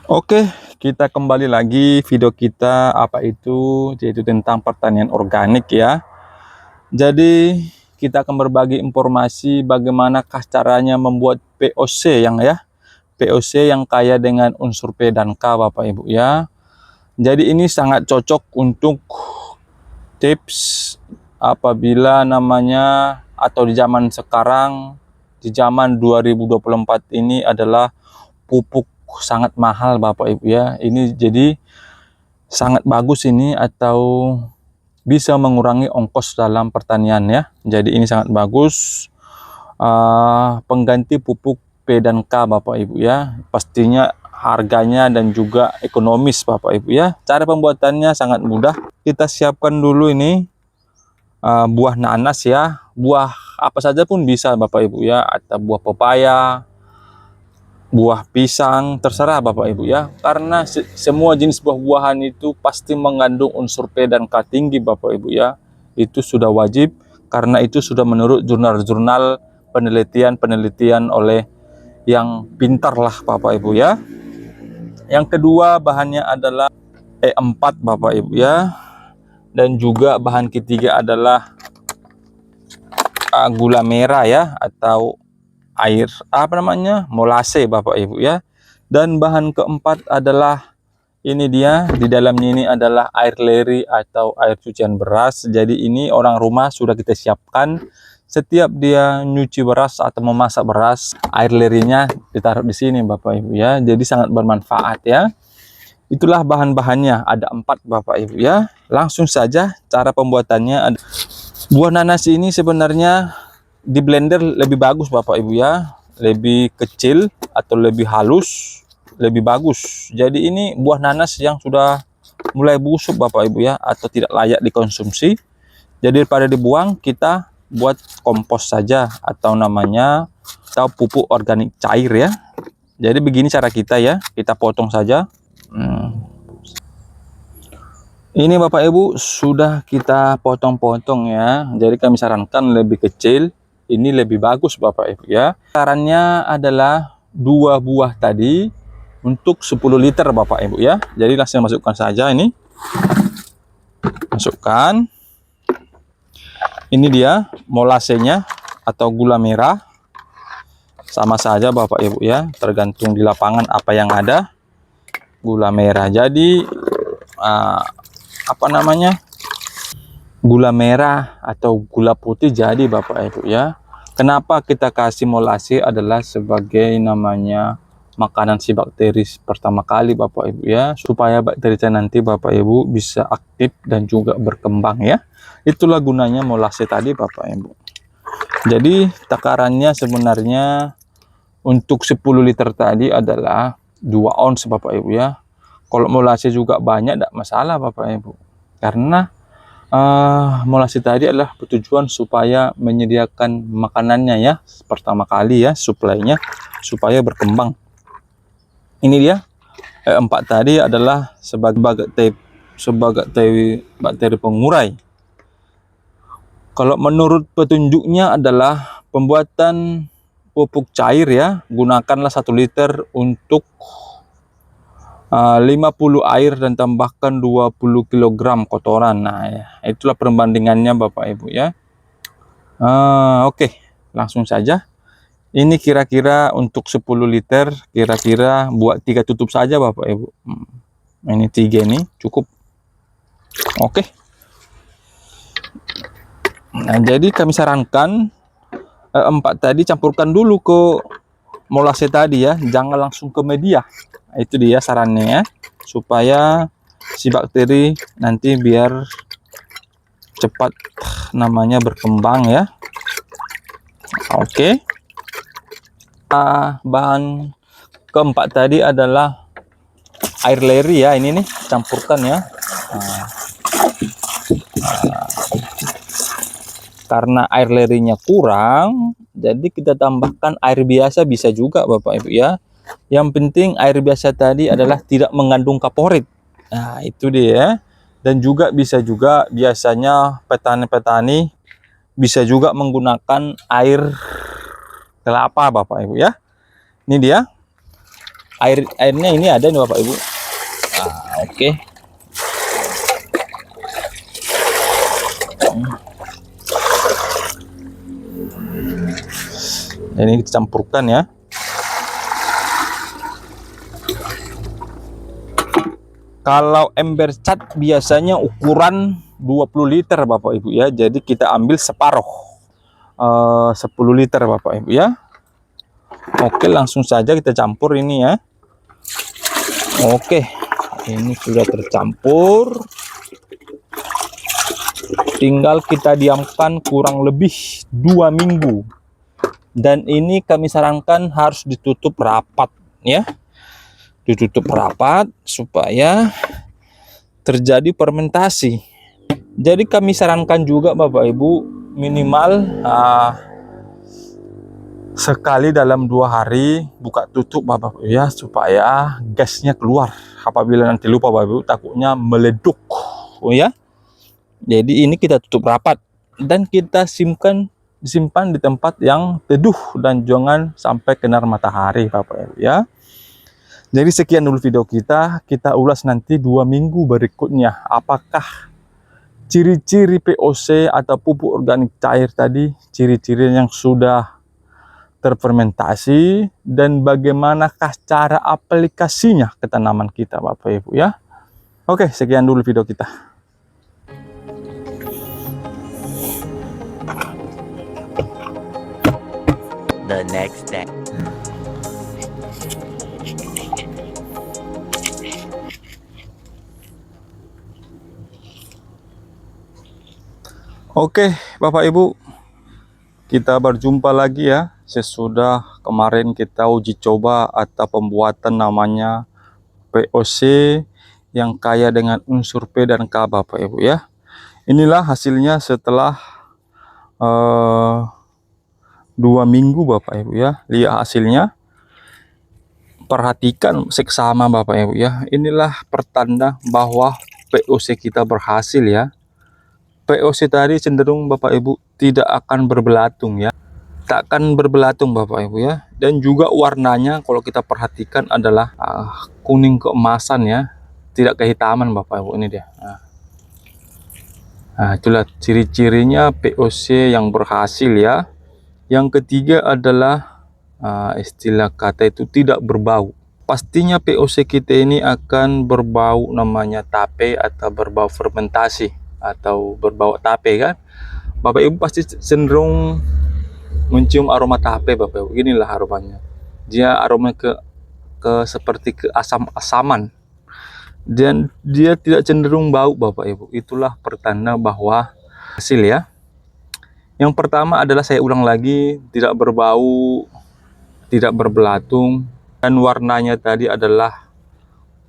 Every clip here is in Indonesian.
Oke, kita kembali lagi video kita yaitu tentang pertanian organik ya. Jadi kita akan berbagi informasi bagaimana caranya membuat POC yang kaya dengan unsur P dan K Bapak Ibu ya. Jadi ini sangat cocok untuk tips apabila namanya atau di zaman sekarang, di zaman 2024 ini adalah pupuk sangat mahal Bapak Ibu ya. Ini jadi sangat bagus ini atau bisa mengurangi ongkos dalam pertanian ya. Jadi ini sangat bagus pengganti pupuk P dan K Bapak Ibu ya. Pastinya harganya dan juga ekonomis Bapak Ibu ya. Cara pembuatannya sangat mudah. Kita siapkan dulu ini buah nanas ya. Buah apa saja pun bisa Bapak Ibu ya, atau buah pepaya, buah pisang, terserah Bapak Ibu ya, karena semua jenis buah-buahan itu pasti mengandung unsur P dan K tinggi Bapak Ibu ya. Itu sudah wajib, karena itu sudah menurut jurnal-jurnal penelitian oleh yang pintar lah Bapak Ibu ya. Yang kedua bahannya adalah E4 Bapak Ibu ya, dan juga bahan ketiga adalah gula merah ya, atau air molase Bapak Ibu ya. Dan bahan keempat adalah ini dia, di dalamnya ini adalah air leri atau air cucian beras. Jadi ini orang rumah sudah kita siapkan, setiap dia nyuci beras atau memasak beras, air lerinya ditaruh di sini Bapak Ibu ya. Jadi sangat bermanfaat ya. Itulah bahan-bahannya, ada 4 Bapak Ibu ya. Langsung saja cara pembuatannya. Buah nanas ini sebenarnya di blender lebih bagus Bapak Ibu ya, lebih kecil atau lebih halus lebih bagus. Jadi ini buah nanas yang sudah mulai busuk Bapak Ibu ya, atau tidak layak dikonsumsi. Jadi daripada dibuang, kita buat kompos saja atau pupuk organik cair ya. Jadi begini cara kita ya, kita potong saja. Ini Bapak Ibu sudah kita potong-potong ya. Jadi kami sarankan lebih kecil, ini lebih bagus Bapak Ibu ya. Sarannya adalah 2 buah tadi untuk 10 liter Bapak Ibu ya. Jadi langsung masukkan saja ini. Masukkan. Ini dia molasenya atau gula merah. Sama saja Bapak Ibu ya, tergantung di lapangan apa yang ada. Gula merah. Jadi gula merah atau gula putih jadi Bapak Ibu ya. Kenapa kita kasih molase adalah sebagai makanan si bakteri pertama kali Bapak Ibu ya, supaya bakterinya nanti Bapak Ibu bisa aktif dan juga berkembang ya. Itulah gunanya molase tadi Bapak Ibu. Jadi takarannya sebenarnya untuk 10 liter tadi adalah 2 ons Bapak Ibu ya. Kalau molase juga banyak tidak masalah Bapak Ibu, karena molase tadi adalah bertujuan supaya menyediakan makanannya ya, pertama kali ya, suplainya supaya berkembang. Ini dia E4 tadi adalah sebagai bakteri pengurai. Kalau menurut petunjuknya adalah pembuatan pupuk cair ya, gunakanlah 1 liter untuk 50 air dan tambahkan 20 kg kotoran. Nah ya, itulah perbandingannya Bapak Ibu ya. Oke, langsung saja. Ini kira-kira untuk 10 liter, kira-kira buat 3 tutup saja Bapak Ibu. Ini 3 ini cukup. Oke. Nah, jadi kami sarankan 4 tadi campurkan dulu ke molase tadi ya, jangan langsung ke media. Itu dia sarannya ya, supaya si bakteri nanti biar cepat berkembang ya. Oke. Bahan keempat tadi adalah air leri ya, ini nih campurkan ya. Karena air lerinya kurang, jadi kita tambahkan air biasa bisa juga Bapak Ibu ya. Yang penting air biasa tadi adalah tidak mengandung kaporit. Nah itu dia. Dan juga bisa juga biasanya petani-petani bisa juga menggunakan air kelapa Bapak Ibu ya. Ini dia. Airnya ini ada nih Bapak Ibu. Oke. Ini kita campurkan ya. Kalau ember cat biasanya ukuran 20 liter Bapak Ibu ya. Jadi kita ambil separuh 10 liter Bapak Ibu ya. Oke, langsung saja kita campur ini ya. Oke, ini sudah tercampur. Tinggal kita diamkan kurang lebih 2 minggu. Dan ini kami sarankan harus ditutup rapat ya. Ditutup rapat supaya terjadi fermentasi. Jadi kami sarankan juga Bapak Ibu minimal sekali dalam 2 hari buka tutup Bapak Ibu ya, supaya gasnya keluar. Apabila nanti lupa Bapak Ibu takutnya meleduk ya. Jadi ini kita tutup rapat dan kita simpan di tempat yang teduh dan jangan sampai kena matahari Bapak Ibu ya. Jadi sekian dulu video kita ulas nanti 2 minggu berikutnya apakah ciri-ciri POC atau pupuk organik cair tadi, ciri-ciri yang sudah terfermentasi dan bagaimanakah cara aplikasinya ke tanaman kita Bapak Ibu ya. Oke, sekian dulu video kita. The next day. Oke Bapak Ibu, kita berjumpa lagi ya sesudah kemarin kita uji coba atau pembuatan namanya POC yang kaya dengan unsur P dan K Bapak Ibu ya. Inilah hasilnya setelah 2 minggu Bapak Ibu ya. Lihat hasilnya, perhatikan seksama Bapak Ibu ya. Inilah pertanda bahwa POC kita berhasil ya. POC tadi cenderung Bapak Ibu tidak akan berbelatung ya, tak akan berbelatung Bapak Ibu ya. Dan juga warnanya kalau kita perhatikan adalah kuning keemasan ya, tidak kehitaman Bapak Ibu. Ini dia. Nah, itulah ciri-cirinya POC yang berhasil ya. Yang ketiga adalah istilah kata itu tidak berbau. Pastinya POC kita ini akan berbau namanya tape atau berbau fermentasi atau berbau tape kan. Bapak Ibu pasti cenderung mencium aroma tape Bapak Ibu. Inilah aromanya. Dia aroma ke seperti ke asam-asaman. Dan dia tidak cenderung bau Bapak Ibu. Itulah pertanda bahwa hasil ya. Yang pertama adalah saya ulang lagi, tidak berbau, tidak berbelatung, dan warnanya tadi adalah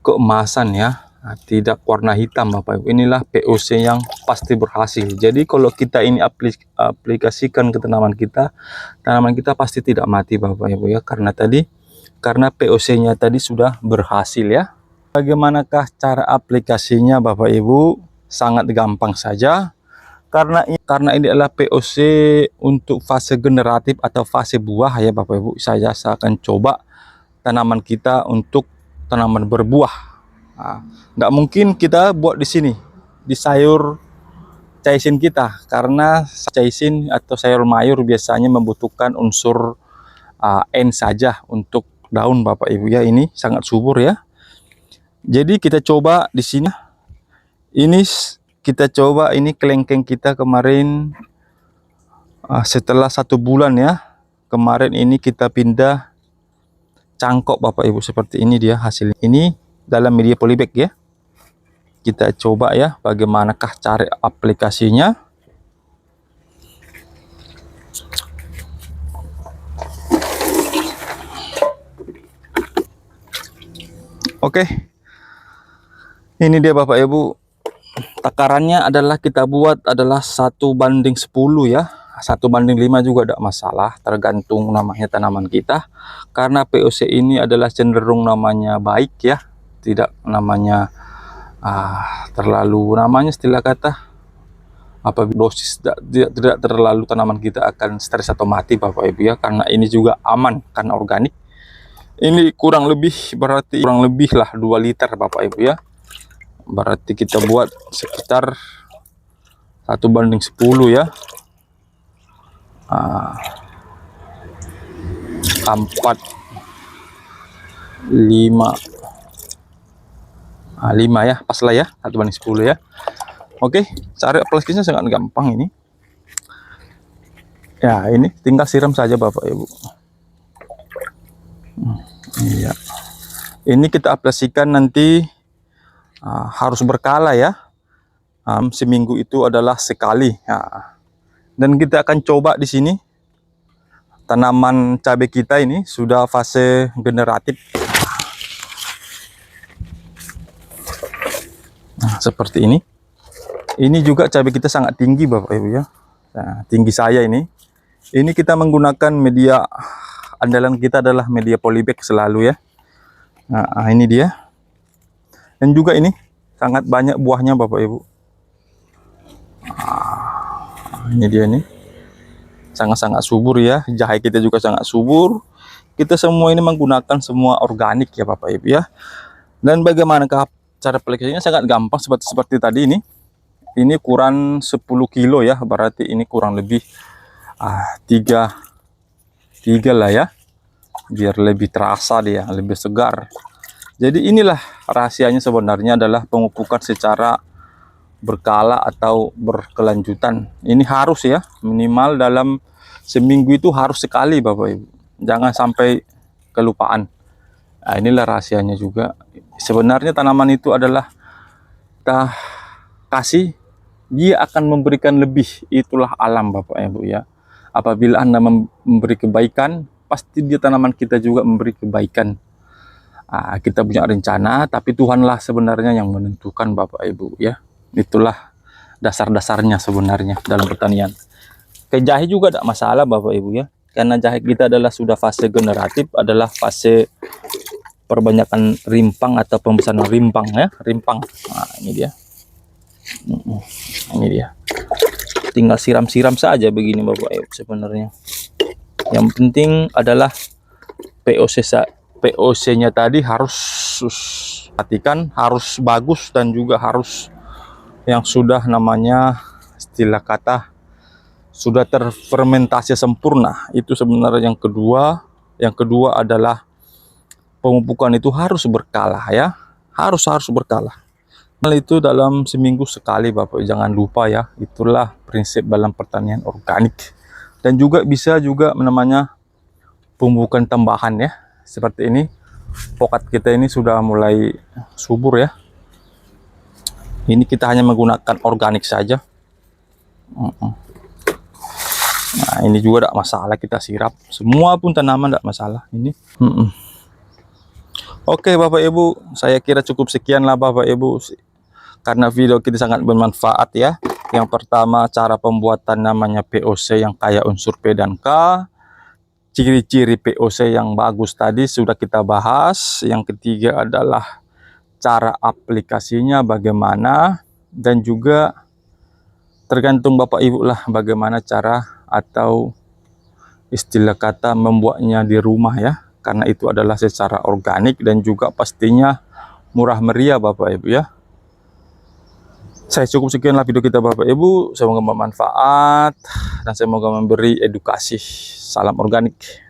keemasan ya, tidak warna hitam Bapak Ibu. Inilah POC yang pasti berhasil. Jadi kalau kita ini aplikasikan ke tanaman kita pasti tidak mati Bapak Ibu ya, karena POC-nya tadi sudah berhasil ya. Bagaimanakah cara aplikasinya Bapak Ibu? Sangat gampang saja. Karena ini adalah POC untuk fase generatif atau fase buah ya Bapak Ibu. Saya akan coba tanaman kita untuk tanaman berbuah. Nggak mungkin kita buat di sini, di sayur caesin kita, karena caesin atau sayur mayur biasanya membutuhkan unsur N saja untuk daun Bapak Ibu ya. Ini sangat subur ya. Jadi kita coba di sini. Ini kita coba ini kelengkeng kita kemarin setelah 1 bulan ya. Kemarin ini kita pindah cangkok Bapak Ibu, seperti ini dia hasilnya. Ini dalam media polybag ya. Kita coba ya bagaimanakah cara aplikasinya. Oke. Ini dia Bapak Ibu. Takarannya adalah kita buat adalah 1:10 ya. 1:5 juga tidak masalah, tergantung namanya tanaman kita. Karena POC ini adalah cenderung namanya baik ya, tidak namanya terlalu namanya istilah kata apabila dosis tidak terlalu tanaman kita akan stres atau mati Bapak Ibu ya, karena ini juga aman karena organik. Ini kurang lebih berarti kurang lebih lah 2 liter Bapak Ibu ya. Berarti kita buat sekitar 1:10 ya. 4, 5, 5 ya, pas lah ya, 1:10 ya. Oke, cari aplikasinya sangat gampang ini. Ya, ini tinggal siram saja Bapak Ibu. Iya. Ini kita aplikasikan nanti harus berkala ya. Seminggu itu adalah sekali. Dan kita akan coba di sini tanaman cabai kita ini sudah fase generatif. Nah, seperti ini. Ini juga cabai kita sangat tinggi Bapak Ibu ya. Nah, tinggi saya ini. Ini kita menggunakan media andalan kita adalah media polybag selalu ya. Nah, ini dia. Dan juga ini sangat banyak buahnya Bapak Ibu. Ini dia nih. Sangat-sangat subur ya. Jahe kita juga sangat subur. Kita semua ini menggunakan semua organik ya Bapak Ibu ya. Dan bagaimanakah cara aplikasinya? Sangat gampang seperti tadi ini. Ini kurang 10 kilo ya. Berarti ini kurang lebih 3 lah ya. Biar lebih terasa dia, lebih segar. Jadi inilah rahasianya sebenarnya adalah pemupukan secara berkala atau berkelanjutan. Ini harus ya, minimal dalam seminggu itu harus sekali Bapak Ibu. Jangan sampai kelupaan. Nah, inilah rahasianya juga. Sebenarnya tanaman itu adalah kita kasih, dia akan memberikan lebih. Itulah alam Bapak Ibu ya. Apabila Anda memberi kebaikan, pasti dia tanaman kita juga memberi kebaikan. Kita punya rencana, tapi Tuhanlah sebenarnya yang menentukan Bapak Ibu ya. Itulah dasar-dasarnya sebenarnya dalam pertanian. Kayak jahe juga tidak masalah Bapak Ibu ya. Karena jahe kita adalah sudah fase generatif, adalah fase perbanyakan rimpang atau pembesaran rimpang ya, rimpang. Nah, ini dia. Ini dia. Tinggal siram-siram saja begini Bapak Ibu sebenarnya. Yang penting adalah POC-nya tadi harus perhatikan, harus bagus dan juga harus yang sudah namanya istilah kata sudah terfermentasi sempurna. Itu sebenarnya yang kedua. Yang kedua adalah pemupukan itu harus berkala ya. Harus berkala. Hal itu dalam seminggu sekali Bapak, jangan lupa ya. Itulah prinsip dalam pertanian organik. Dan juga bisa juga namanya pemupukan tambahan ya. Seperti ini. Pokat kita ini sudah mulai subur ya. Ini kita hanya menggunakan organik saja. Nah, ini juga tidak masalah kita sirap. Semua pun tanaman tidak masalah ini. Oke Bapak Ibu, saya kira cukup sekian lah Bapak Ibu. Karena video kita sangat bermanfaat ya. Yang pertama cara pembuatan namanya POC yang kaya unsur P dan K. Ciri-ciri POC yang bagus tadi sudah kita bahas. Yang ketiga adalah cara aplikasinya bagaimana, dan juga tergantung Bapak Ibu lah bagaimana cara atau istilah kata membuatnya di rumah ya, karena itu adalah secara organik dan juga pastinya murah meriah Bapak Ibu ya. Saya cukup sekianlah video kita Bapak Ibu, semoga bermanfaat dan semoga memberi edukasi. Salam organik.